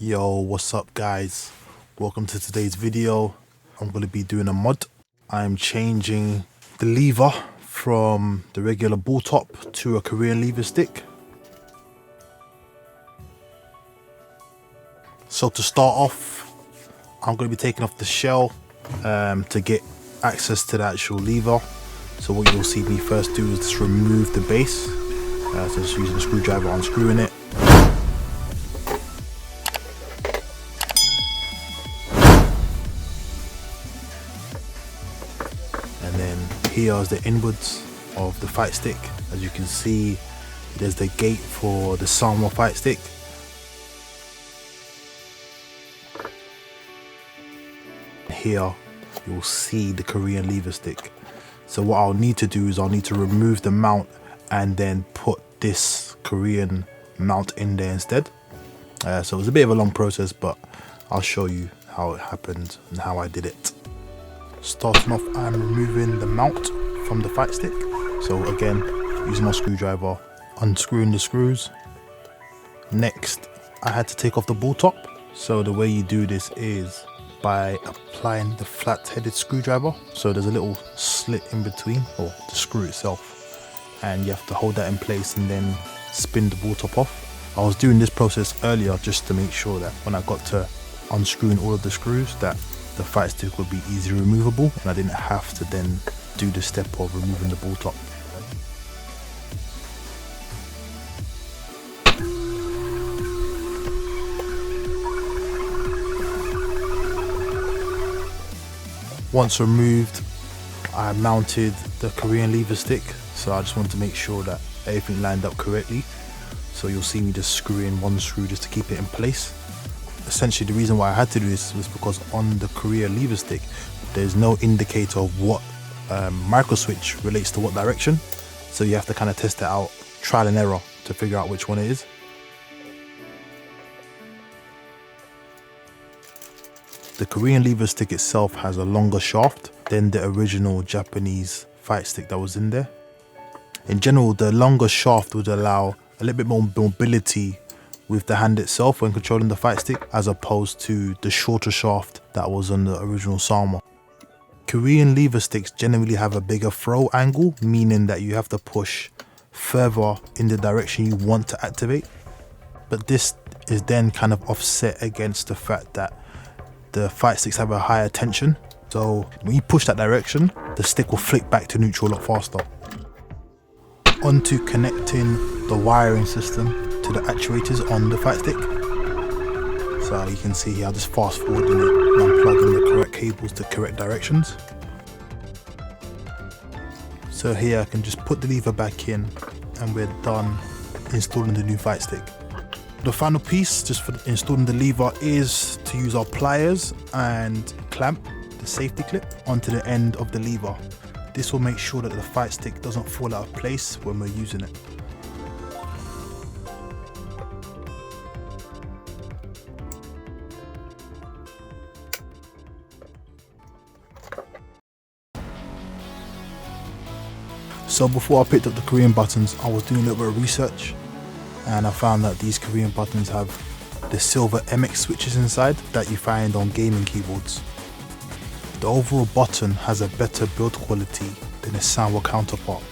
Yo, what's up guys? Welcome to today's video. I'm going to be doing a mod. I'm changing the lever from the regular ball top to a Korean lever stick. So to start off, I'm going to be taking off the shell to get access to the actual lever. So what you'll see me first do is just remove the base. So just using a screwdriver, unscrewing it. And then here is the inwards of the fight stick. As you can see, there's the gate for the Sanwa fight stick. Here you'll see the Korean lever stick. So what I'll need to do is I'll need to remove the mount and then put this Korean mount in there instead. So it was a bit of a long process, but I'll show you how it happened and how I did it. Starting off, I'm removing the mount from the fight stick. So again, using my screwdriver, unscrewing the screws. Next, I had to take off the ball top. So the way you do this is by applying the flat-headed screwdriver. So there's a little slit in between, or the screw itself, and you have to hold that in place and then spin the ball top off. I was doing this process earlier just to make sure that when I got to unscrewing all of the screws that the fight stick would be easily removable and I didn't have to then do the step of removing the ball top. Once removed, I mounted the Korean lever stick, so I just wanted to make sure that everything lined up correctly. So you'll see me just screw in one screw just to keep it in place. Essentially, the reason why I had to do this was because on the Korean lever stick, there's no indicator of what micro switch relates to what direction. So you have to kind of test it out, trial and error, to figure out which one it is. The Korean lever stick itself has a longer shaft than the original Japanese fight stick that was in there. In general, the longer shaft would allow a little bit more mobility with the hand itself when controlling the fight stick, as opposed to the shorter shaft that was on the original Sanwa. Korean lever sticks generally have a bigger throw angle, meaning that you have to push further in the direction you want to activate. But this is then kind of offset against the fact that the fight sticks have a higher tension. So when you push that direction, the stick will flick back to neutral a lot faster. Onto connecting the wiring system to the actuators on the fight stick. So you can see here, I'll just fast forwarding it and I'm plugging the correct cables to correct directions. So here I can just put the lever back in and we're done installing the new fight stick. The final piece just for installing the lever is to use our pliers and clamp the safety clip onto the end of the lever. This will make sure that the fight stick doesn't fall out of place when we're using it. So before I picked up the Korean buttons, I was doing a little bit of research and I found that these Korean buttons have the silver MX switches inside that you find on gaming keyboards. The overall button has a better build quality than its Sanwa counterpart,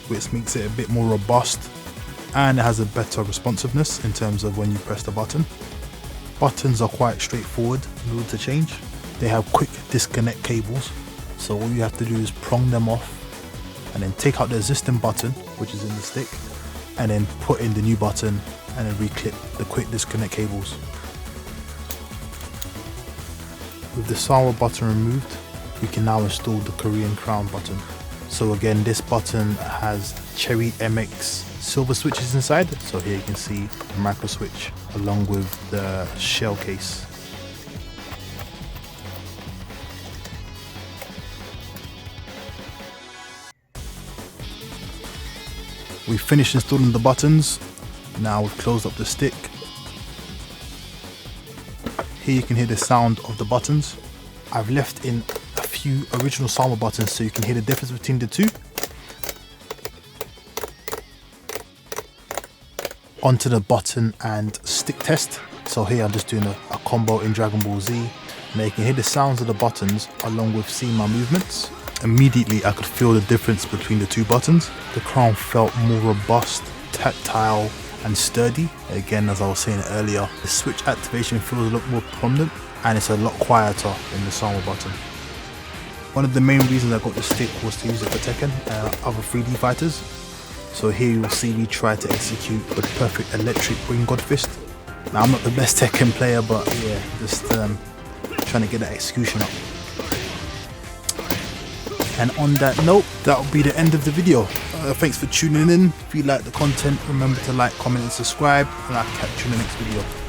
which makes it a bit more robust, and it has a better responsiveness in terms of when you press the button. Buttons are quite straightforward in order to change. They have quick disconnect cables, so all you have to do is prong them off and then take out the existing button, which is in the stick, and then put in the new button and then reclip the quick disconnect cables. With the Sanwa button removed, we can now install the Korean crown button. So again, this button has Cherry MX silver switches inside. So here you can see the micro switch along with the shell case. We've finished installing the buttons. Now we've closed up the stick. Here you can hear the sound of the buttons. I've left in a few original Sanwa buttons so you can hear the difference between the two. Onto the button and stick test. So here I'm just doing a combo in Dragon Ball Z. Now you can hear the sounds of the buttons along with seeing my movements. Immediately I could feel the difference between the two buttons. The crown felt more robust, tactile and sturdy. Again, as I was saying earlier, the switch activation feels a lot more prominent and it's a lot quieter in the Sanwa button. One of the main reasons I got the stick was to use it for Tekken and other 3D fighters. So here you'll see me try to execute the perfect electric Wing God Fist. Now I'm not the best Tekken player, but yeah, just trying to get that execution up. And on that note, that'll be the end of the video. Thanks for tuning in. If you like the content, remember to like, comment and subscribe, and I'll catch you in the next video.